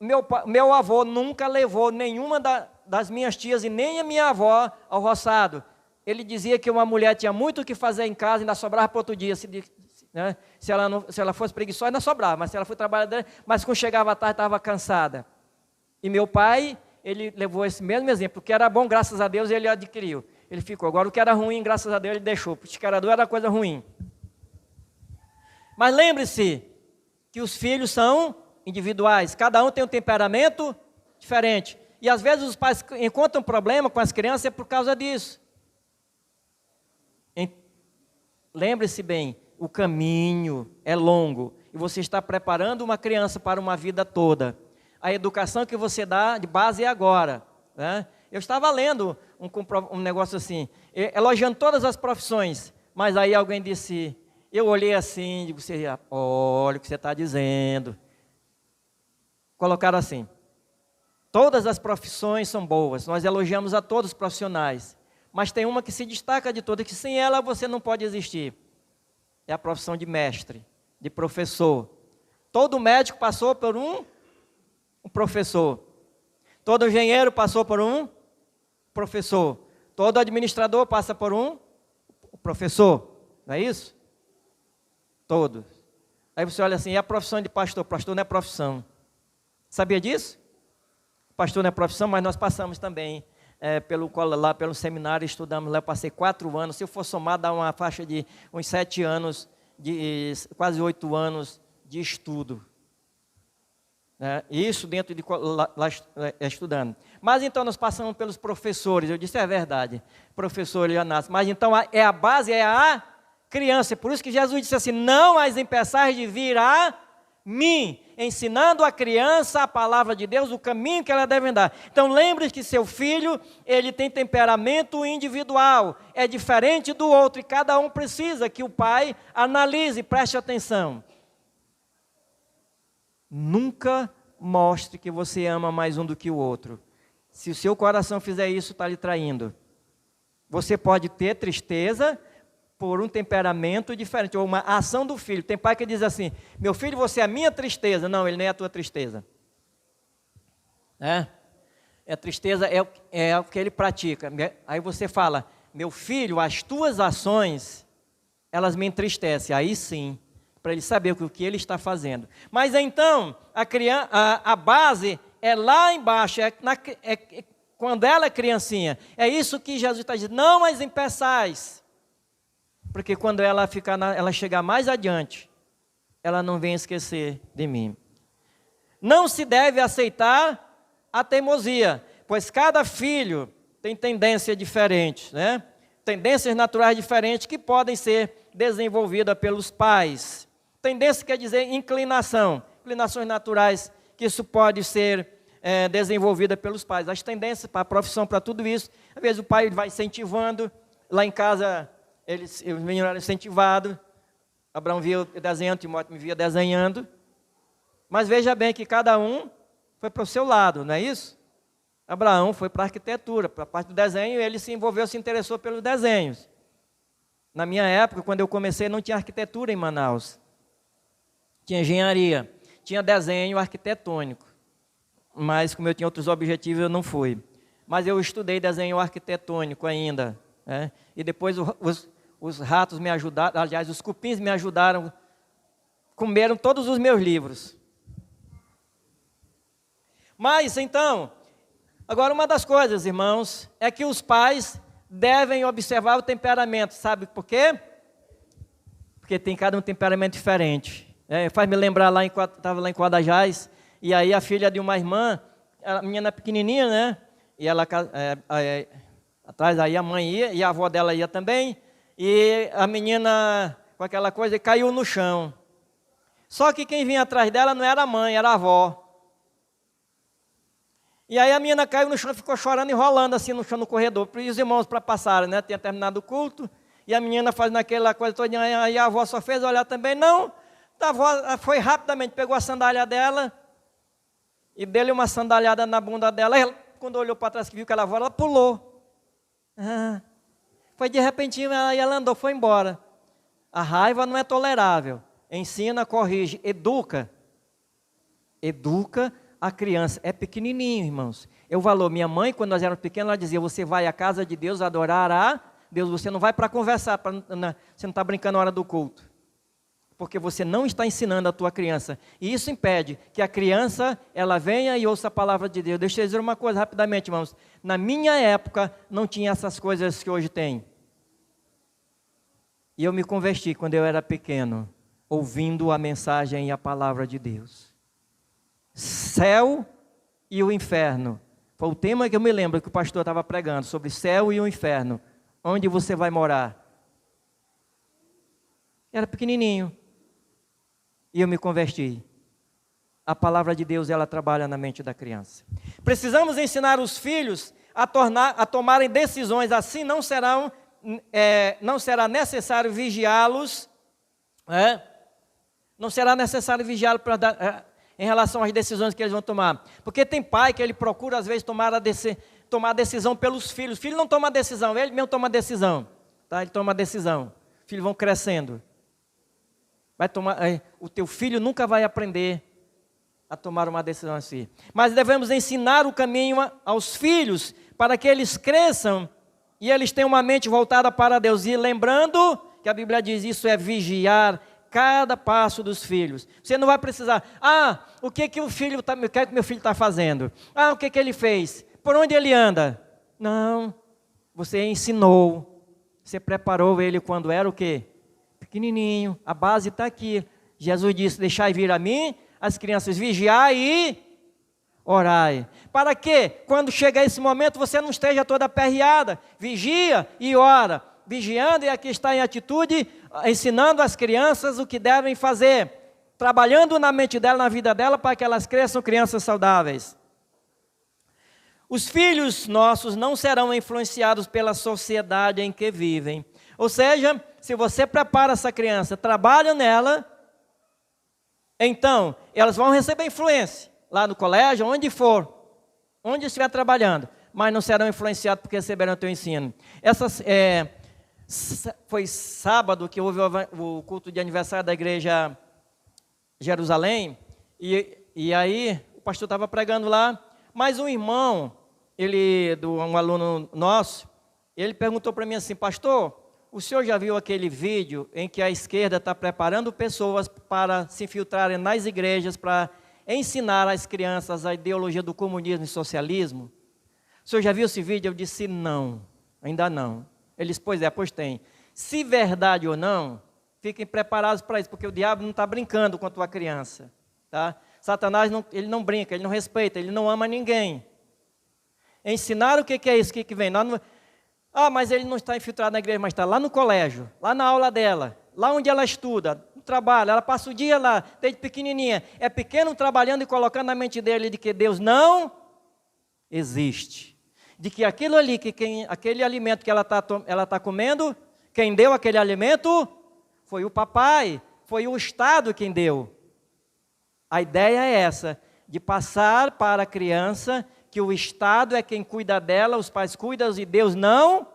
meu avô nunca levou nenhuma das minhas tias e nem a minha avó ao roçado. Ele dizia que uma mulher tinha muito o que fazer em casa e ainda sobrava para outro dia. Né? Se ela fosse preguiçosa, ainda sobrava, mas se ela foi trabalhadora, mas quando chegava à tarde, estava cansada. E meu pai, ele levou esse mesmo exemplo, o que era bom, graças a Deus, ele adquiriu. Ele ficou. Agora, o que era ruim, graças a Deus, ele deixou. O chiqueirador era coisa ruim. Mas lembre-se que os filhos são individuais, cada um tem um temperamento diferente. E às vezes os pais encontram problema com as crianças é por causa disso. Lembre-se bem, o caminho é longo e você está preparando uma criança para uma vida toda. A educação que você dá de base é agora. Né? Eu estava lendo um negócio assim, elogiando todas as profissões, Mas aí alguém disse, eu olhei assim, digo, olha o que você está dizendo. Colocaram assim, todas as profissões são boas, nós elogiamos a todos os profissionais, mas tem uma que se destaca de todas, que sem ela você não pode existir. É a profissão de mestre, de professor. Todo médico passou por um professor. Todo engenheiro passou por um professor. Todo administrador passa por um professor. Não é isso? Todos. Aí você olha assim, e a profissão de pastor? Pastor não é profissão. Sabia disso? Pastor não é profissão, mas nós passamos também pelo seminário, estudamos lá, eu passei 4 anos, se eu for somar, dá uma faixa de uns 7 anos, quase 8 anos de estudo. Isso dentro de lá estudando. Mas então nós passamos pelos professores, eu disse, é verdade, professor já nasce, mas então a base é a criança, por isso que Jesus disse assim, não as impeçais de vir a mim, ensinando a criança a palavra de Deus, o caminho que ela deve andar. Então lembre-se que seu filho, ele tem temperamento individual, é diferente do outro, e cada um precisa que o pai analise, preste atenção. Nunca mostre que você ama mais um do que o outro. Se o seu coração fizer isso, está lhe traindo. Você pode ter tristeza por um temperamento diferente, ou uma ação do filho. Tem pai que diz assim, meu filho, você é a minha tristeza. Não, ele nem é a tua tristeza. A tristeza é o que ele pratica. Aí você fala, meu filho, as tuas ações, elas me entristecem. Aí sim, para ele saber o que ele está fazendo. Mas então, a base é lá embaixo, quando ela é criancinha. É isso que Jesus está dizendo, não as impeçais. Porque quando ela chegar mais adiante, ela não vem esquecer de mim. Não se deve aceitar a teimosia, pois cada filho tem tendências diferentes, né? Tendências naturais diferentes que podem ser desenvolvidas pelos pais. Tendência quer dizer inclinação, inclinações naturais, que isso pode ser desenvolvida pelos pais. As tendências para a profissão, para tudo isso, às vezes o pai vai incentivando, lá em casa os meninos eram incentivados, Abraão via desenhando, Timóteo me via desenhando, mas veja bem que cada um foi para o seu lado, não é isso? Abraão foi para a arquitetura, para a parte do desenho, ele se envolveu, se interessou pelos desenhos. Na minha época, quando eu comecei, não tinha arquitetura em Manaus. Tinha engenharia, tinha desenho arquitetônico. Mas como eu tinha outros objetivos, eu não fui. Mas eu estudei desenho arquitetônico ainda. E depois os ratos me ajudaram, aliás, os cupins me ajudaram, comeram todos os meus livros. Mas então, agora uma das coisas, irmãos, é que os pais devem observar o temperamento. Sabe por quê? Porque tem cada um temperamento diferente. Faz me lembrar, estava lá em Quadajás, e aí a filha de uma irmã, a menina pequenininha, né? E ela, atrás aí a mãe ia, e a avó dela ia também, e a menina, com aquela coisa, caiu no chão. Só que quem vinha atrás dela não era a mãe, era a avó. E aí a menina caiu no chão, ficou chorando e rolando assim no chão, no corredor. E os irmãos para passarem, né? Tinha terminado o culto, e a menina fazendo aquela coisa toda, aí a avó só fez olhar também. Não, a avó foi rapidamente, pegou a sandália dela, e deu-lhe uma sandalhada na bunda dela. Ela, quando olhou para trás, que viu que era a avó, ela pulou. Foi de repentinho, ela andou, foi embora. A raiva não é tolerável. Ensina, corrige, educa. Educa a criança. É pequenininho, irmãos. É o valor. Minha mãe, quando nós éramos pequenos, ela dizia, você vai à casa de Deus adorar a Deus. Você não vai para conversar, você não está brincando na hora do culto. Porque você não está ensinando a tua criança. E isso impede que a criança, ela venha e ouça a palavra de Deus. Deixa eu dizer uma coisa rapidamente, irmãos. Na minha época, não tinha essas coisas que hoje tem. E eu me converti quando eu era pequeno, ouvindo a mensagem e a palavra de Deus. Céu e o inferno. Foi o tema que eu me lembro que o pastor estava pregando, sobre céu e o inferno. Onde você vai morar? Era pequenininho. E eu me converti. A palavra de Deus, ela trabalha na mente da criança. Precisamos ensinar os filhos a tomarem decisões, assim não serão não será necessário vigiá-los, não será necessário vigiá-los em relação às decisões que eles vão tomar. Porque tem pai que ele procura, às vezes, tomar decisão pelos filhos. O filho não toma decisão, ele mesmo toma decisão. Tá? Ele toma decisão. Os filhos vão crescendo. O teu filho nunca vai aprender a tomar uma decisão assim. Mas devemos ensinar o caminho aos filhos, para que eles cresçam e eles tenham uma mente voltada para Deus. E lembrando que a Bíblia diz, isso é vigiar cada passo dos filhos. Você não vai precisar, o que que meu filho está fazendo? O que que ele fez? Por onde ele anda? Não, você ensinou, você preparou ele quando era o quê? Pequenininho, a base está aqui. Jesus disse, deixai vir a mim as crianças, vigiai e orai. Para que, quando chegar esse momento, você não esteja toda aperreada. Vigia e ora. Vigiando, e aqui está em atitude, ensinando as crianças o que devem fazer. Trabalhando na mente dela, na vida dela, para que elas cresçam crianças saudáveis. Os filhos nossos não serão influenciados pela sociedade em que vivem. Ou seja, se você prepara essa criança, trabalha nela, então elas vão receber influência. Lá no colégio, onde for, onde estiver trabalhando, mas não serão influenciados porque receberam o teu ensino. Foi sábado que houve o culto de aniversário da igreja Jerusalém, e aí o pastor estava pregando lá, mas um irmão, um aluno nosso, ele perguntou para mim assim, pastor, o senhor já viu aquele vídeo em que a esquerda está preparando pessoas para se infiltrarem nas igrejas, para ensinar às crianças a ideologia do comunismo e socialismo? O senhor já viu esse vídeo? Eu disse, não, ainda não. Ele disse, pois tem. Se verdade ou não, fiquem preparados para isso, porque o diabo não está brincando com a tua criança. Tá? Satanás, ele não brinca, ele não respeita, ele não ama ninguém. Ensinar o que é isso que vem. Mas ele não está infiltrado na igreja, mas está lá no colégio, lá na aula dela, lá onde ela estuda, no trabalho, ela passa o dia lá, desde pequenininha. É pequeno trabalhando e colocando na mente dele de que Deus não existe. De que aquilo ali, aquele alimento que ela tá comendo, quem deu aquele alimento foi o papai, foi o Estado quem deu. A ideia é essa, de passar para a criança que o Estado é quem cuida dela, os pais cuidam e Deus não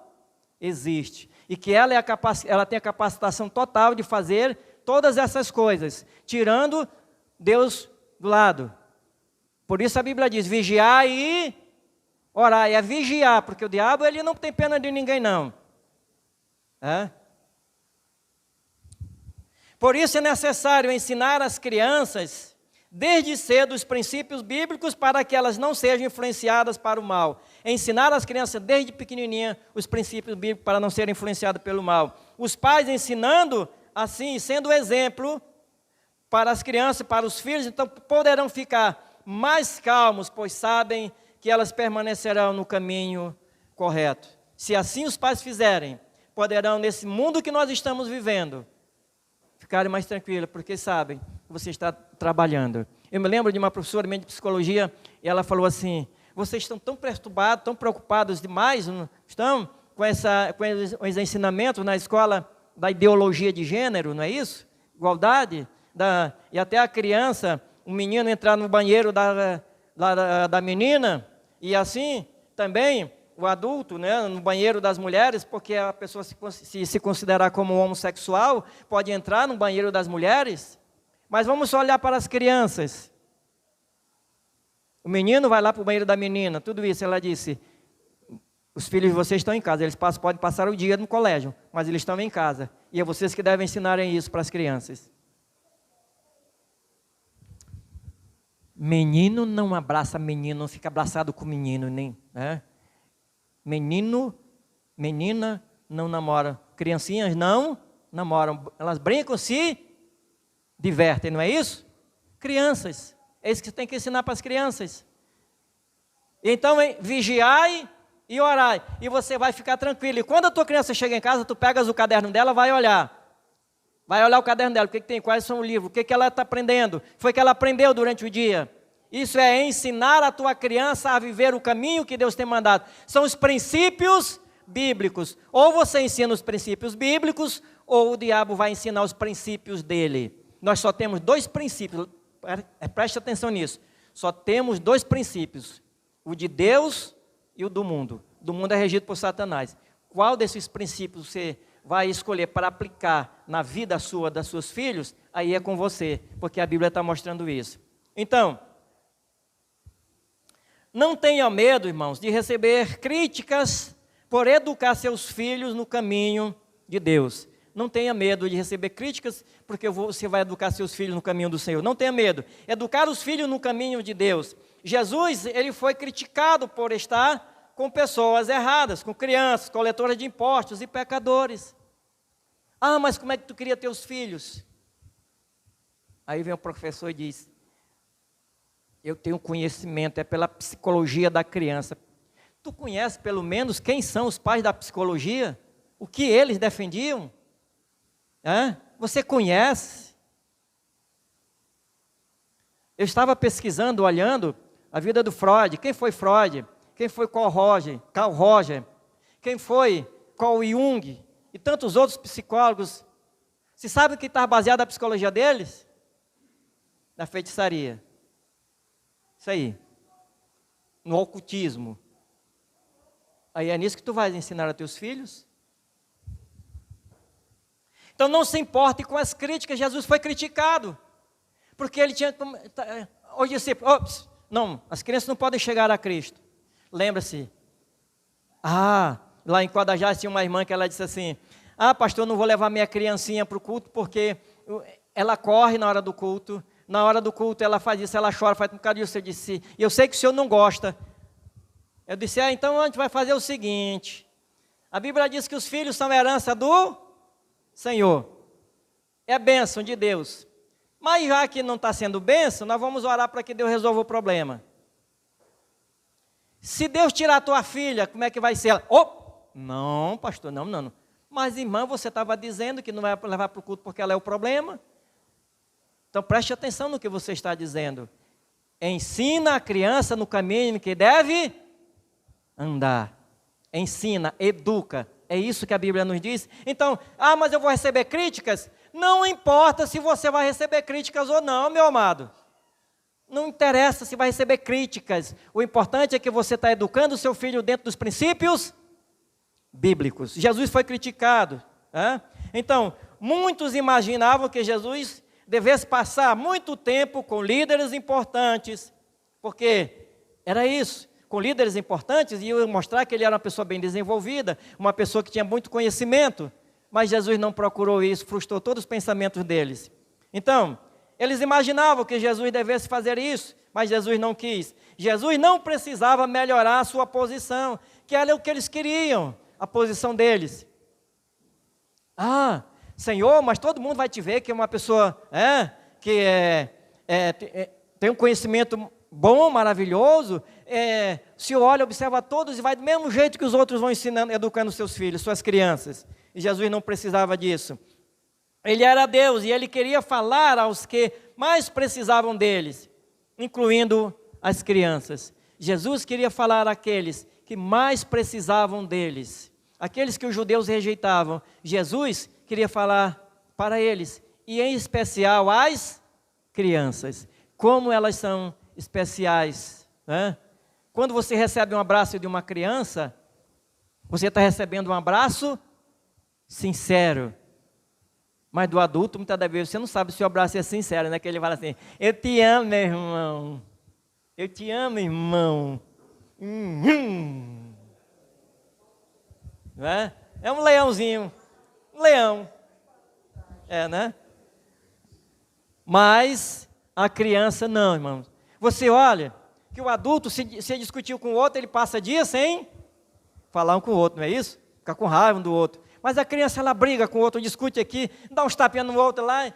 existe. E que ela tem a capacitação total de fazer todas essas coisas, tirando Deus do lado. Por isso a Bíblia diz, vigiar e orar. É vigiar, porque o diabo ele não tem pena de ninguém não. Por isso é necessário ensinar as crianças desde cedo os princípios bíblicos para que elas não sejam influenciadas para o mal. Ensinar as crianças desde pequenininha os princípios bíblicos para não serem influenciadas pelo mal. Os pais ensinando assim, sendo exemplo para as crianças, para os filhos, então poderão ficar mais calmos, pois sabem que elas permanecerão no caminho correto. Se assim os pais fizerem, poderão nesse mundo que nós estamos vivendo, ficarem mais tranquilos, porque sabem que você está trabalhando. Eu me lembro de uma professora minha de psicologia, e ela falou assim, vocês estão tão perturbados, tão preocupados demais, não estão? Com os ensinamentos na escola da ideologia de gênero, não é isso? Igualdade, e até a criança, um menino entrar no banheiro da menina, e assim também o adulto, né, no banheiro das mulheres, porque a pessoa se considerar como homossexual, pode entrar no banheiro das mulheres. Mas vamos só olhar para as crianças. O menino vai lá para o banheiro da menina, tudo isso. Ela disse, os filhos de vocês estão em casa, eles podem passar o dia no colégio, mas eles estão em casa. E é vocês que devem ensinarem isso para as crianças. Menino não abraça menino, não fica abraçado com menino, nem, né? Menino, menina não namoram. Criancinhas não namoram. Elas brincam, se divertem, não é isso? Crianças. É isso que você tem que ensinar para as crianças. Então, vigiai e orai. E você vai ficar tranquilo. E quando a tua criança chega em casa, tu pegas o caderno dela, vai olhar. Vai olhar o caderno dela, o que tem, quais são os livros, o que ela está aprendendo. Foi que ela aprendeu durante o dia. Isso é ensinar a tua criança a viver o caminho que Deus tem mandado. São os princípios bíblicos. Ou você ensina os princípios bíblicos, ou o diabo vai ensinar os princípios dele. Nós só temos 2 princípios, preste atenção nisso. Só temos 2 princípios, o de Deus e o do mundo. O do mundo é regido por Satanás. Qual desses princípios você vai escolher para aplicar na vida sua, das seus filhos? Aí é com você, porque a Bíblia está mostrando isso. Então, não tenha medo, irmãos, de receber críticas por educar seus filhos no caminho de Deus. Não tenha medo de receber críticas, porque você vai educar seus filhos no caminho do Senhor. Não tenha medo. Educar os filhos no caminho de Deus. Jesus, ele foi criticado por estar com pessoas erradas, com crianças, coletoras de impostos e pecadores. Ah, mas como é que tu queria teus filhos? Aí vem o professor e diz, eu tenho conhecimento, é pela psicologia da criança. Tu conhece pelo menos quem são os pais da psicologia? O que eles defendiam? Você conhece? Eu estava pesquisando, olhando a vida do Freud. Quem foi Freud? Quem foi Carl Roger? Quem foi Carl Jung? E tantos outros psicólogos. Você sabe o que está baseado a psicologia deles? Na feitiçaria. Isso aí. No ocultismo. Aí é nisso que tu vais ensinar a teus filhos? Então não se importe com as críticas. Jesus foi criticado. Porque ele tinha... Hoje discípulos, não, as crianças não podem chegar a Cristo. Lembra-se. Lá em Quadajás tinha uma irmã que ela disse assim, pastor, eu não vou levar minha criancinha para o culto porque ela corre na hora do culto. Na hora do culto ela faz isso, ela chora, faz um bocado disso. Eu disse, eu sei que o senhor não gosta. Eu disse, então a gente vai fazer o seguinte. A Bíblia diz que os filhos são herança do Senhor. É bênção de Deus. Mas já que não está sendo bênção, nós vamos orar para que Deus resolva o problema. Se Deus tirar a tua filha, como é que vai ser? Ela, não, pastor, não. Mas irmã, você estava dizendo que não vai levar para o culto porque ela é o problema. Então preste atenção no que você está dizendo. Ensina a criança no caminho que deve andar. Ensina, educa. É isso que a Bíblia nos diz. Então, mas eu vou receber críticas? Não importa se você vai receber críticas ou não, meu amado. Não interessa se vai receber críticas. O importante é que você está educando o seu filho dentro dos princípios bíblicos. Jesus foi criticado. Então, muitos imaginavam que Jesus devesse passar muito tempo com líderes importantes. Porque era isso. Com líderes importantes, e eu mostrar que ele era uma pessoa bem desenvolvida, uma pessoa que tinha muito conhecimento, mas Jesus não procurou isso, frustrou todos os pensamentos deles. Então, eles imaginavam que Jesus devesse fazer isso, mas Jesus não quis. Jesus não precisava melhorar a sua posição, que era o que eles queriam, a posição deles. Senhor, mas todo mundo vai te ver que é uma pessoa que tem um conhecimento bom, maravilhoso, se olha, observa todos e vai do mesmo jeito que os outros vão ensinando, educando seus filhos, suas crianças. E Jesus não precisava disso. Ele era Deus e ele queria falar aos que mais precisavam deles, incluindo as crianças. Jesus queria falar àqueles que mais precisavam deles, aqueles que os judeus rejeitavam. Jesus queria falar para eles, e em especial às crianças. Como elas são especiais, né? Quando você recebe um abraço de uma criança, você está recebendo um abraço sincero. Mas do adulto, muitas das vezes, você não sabe se o abraço é sincero, né? Que ele fala assim, eu te amo, meu irmão. Eu te amo, irmão. Né? É um leãozinho. Um leão. Né? Mas a criança não, irmãos. Você olha que o adulto, se discutiu com o outro, ele passa dias sem falar um com o outro, não é isso? Fica com raiva um do outro. Mas a criança, ela briga com o outro, discute aqui, dá uns tapinhas no outro lá.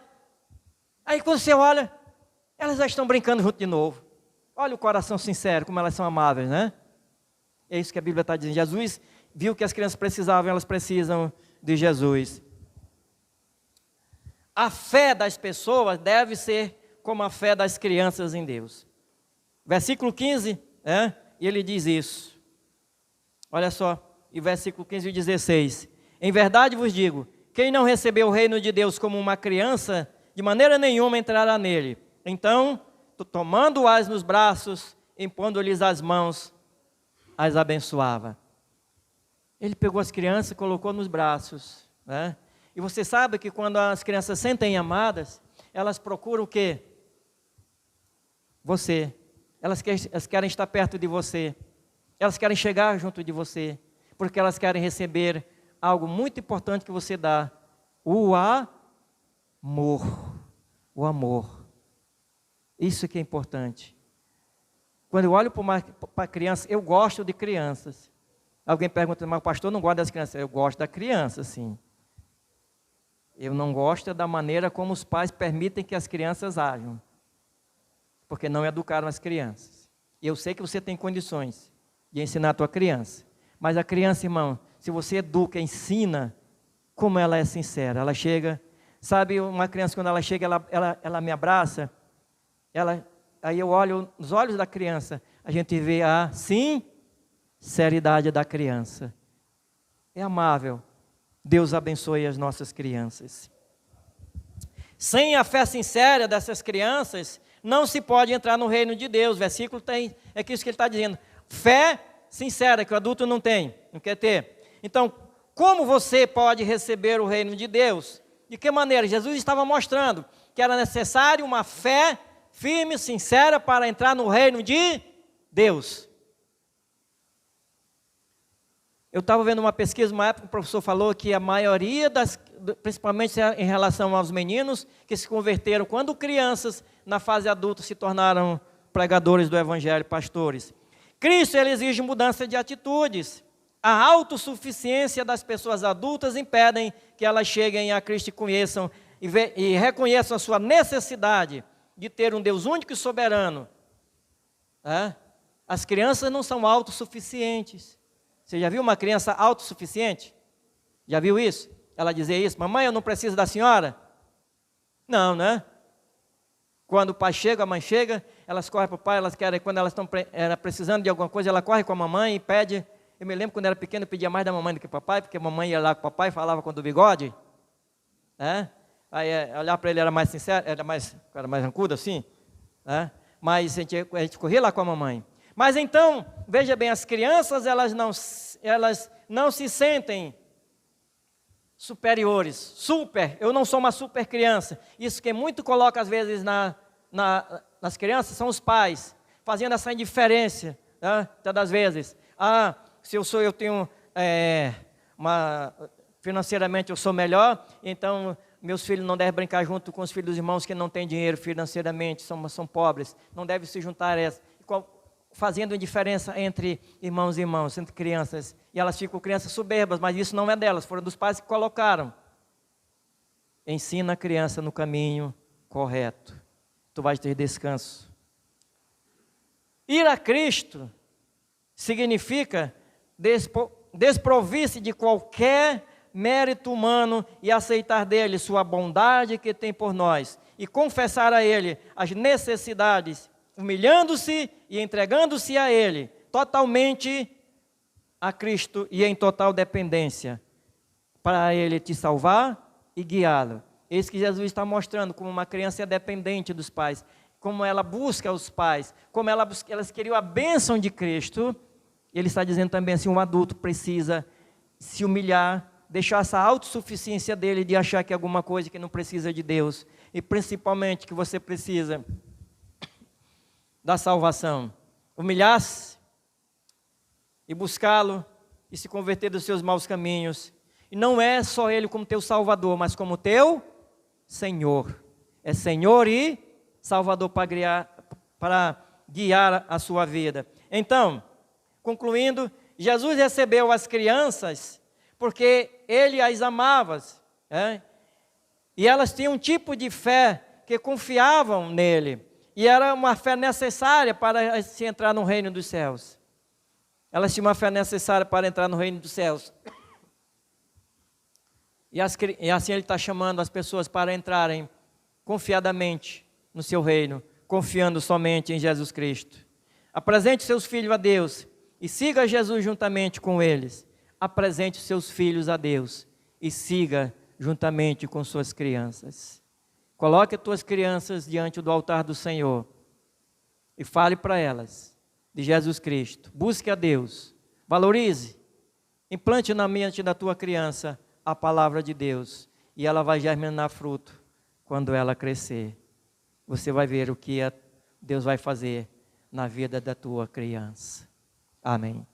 Aí quando você olha, elas já estão brincando junto de novo. Olha o coração sincero, como elas são amáveis, né? É isso que a Bíblia está dizendo. Jesus viu que as crianças precisavam, elas precisam de Jesus. A fé das pessoas deve ser como a fé das crianças em Deus. Versículo 15, e ele diz isso. Olha só. e versículo 15 e 16. Em verdade vos digo, quem não recebeu o reino de Deus como uma criança, de maneira nenhuma entrará nele. Então, tomando-as nos braços, impondo-lhes as mãos, as abençoava. Ele pegou as crianças e colocou nos braços, né? E você sabe que quando as crianças se sentem amadas, elas procuram o quê? Você. Elas querem estar perto de você. Elas querem chegar junto de você. Porque elas querem receber algo muito importante que você dá. O amor. O amor. Isso que é importante. Quando eu olho para a criança, eu gosto de crianças. Alguém pergunta, mas o pastor não gosta das crianças. Eu gosto da criança, sim. Eu não gosto da maneira como os pais permitem que as crianças ajam. Porque não educaram as crianças. E eu sei que você tem condições de ensinar a tua criança. Mas a criança, irmão, se você educa, ensina, como ela é sincera. Ela chega, sabe, uma criança quando ela chega, ela me abraça, aí eu olho nos olhos da criança, a gente vê a sinceridade da criança. É amável. Deus abençoe as nossas crianças. Sem a fé sincera dessas crianças, não se pode entrar no reino de Deus. O versículo é isso que ele está dizendo. Fé sincera, que o adulto não tem, não quer ter. Então, como você pode receber o reino de Deus? De que maneira? Jesus estava mostrando que era necessário uma fé firme, sincera, para entrar no reino de Deus. Eu estava vendo uma pesquisa, uma época, o professor falou que a maioria principalmente em relação aos meninos que se converteram quando crianças, na fase adulta, se tornaram pregadores do evangelho, pastores. Cristo, ele exige mudança de atitudes. A autossuficiência das pessoas adultas impedem que elas cheguem a Cristo e conheçam e reconheçam a sua necessidade de ter um Deus único e soberano. As crianças não são autossuficientes. Você já viu uma criança autossuficiente? Já viu isso? Ela dizer isso, mamãe, eu não preciso da senhora? Não, né? Quando o pai chega, a mãe chega, elas correm para o pai, elas querem, quando elas estão precisando de alguma coisa, ela corre com a mamãe e pede. Eu me lembro quando eu era pequeno, eu pedia mais da mamãe do que do papai, porque a mamãe ia lá com o papai e falava com o do bigode. Aí olhar para ele era mais sincero, era mais rancudo assim. Mas a gente corria lá com a mamãe. Mas então, veja bem, as crianças, elas não se sentem superiores, eu não sou uma super criança. Isso que muito coloca às vezes nas crianças são os pais, fazendo essa indiferença, todas as vezes. Se eu tenho, financeiramente eu sou melhor, então meus filhos não devem brincar junto com os filhos dos irmãos que não têm dinheiro financeiramente, são pobres, não devem se juntar a essa. Fazendo indiferença entre irmãos e irmãs, entre crianças. E elas ficam crianças soberbas, mas isso não é delas, foram dos pais que colocaram. Ensina a criança no caminho correto. Tu vais ter descanso. Ir a Cristo significa desprover-se de qualquer mérito humano e aceitar dele sua bondade que tem por nós. E confessar a ele as necessidades, humilhando-se e entregando-se a ele, totalmente a Cristo e em total dependência, para ele te salvar e guiá-lo. Isso que Jesus está mostrando, como uma criança é dependente dos pais, como ela busca os pais, como elas queriam a bênção de Cristo. Ele está dizendo também assim, um adulto precisa se humilhar, deixar essa autossuficiência dele de achar que é alguma coisa que não precisa de Deus, e principalmente que você precisa da salvação, humilhar-se e buscá-lo e se converter dos seus maus caminhos. E não é só ele como teu Salvador, mas como teu Senhor. É Senhor e Salvador para guiar a sua vida. Então, concluindo, Jesus recebeu as crianças porque ele as amava, e elas tinham um tipo de fé que confiavam nele. E era uma fé necessária para se entrar no reino dos céus. Elas tinham uma fé necessária para entrar no reino dos céus. E assim ele está chamando as pessoas para entrarem confiadamente no seu reino, confiando somente em Jesus Cristo. Apresente seus filhos a Deus e siga Jesus juntamente com eles. apresente os seus filhos a Deus e siga juntamente com suas crianças. Coloque as tuas crianças diante do altar do Senhor e fale para elas de Jesus Cristo. Busque a Deus, valorize, implante na mente da tua criança a palavra de Deus e ela vai germinar fruto quando ela crescer. Você vai ver o que Deus vai fazer na vida da tua criança. Amém.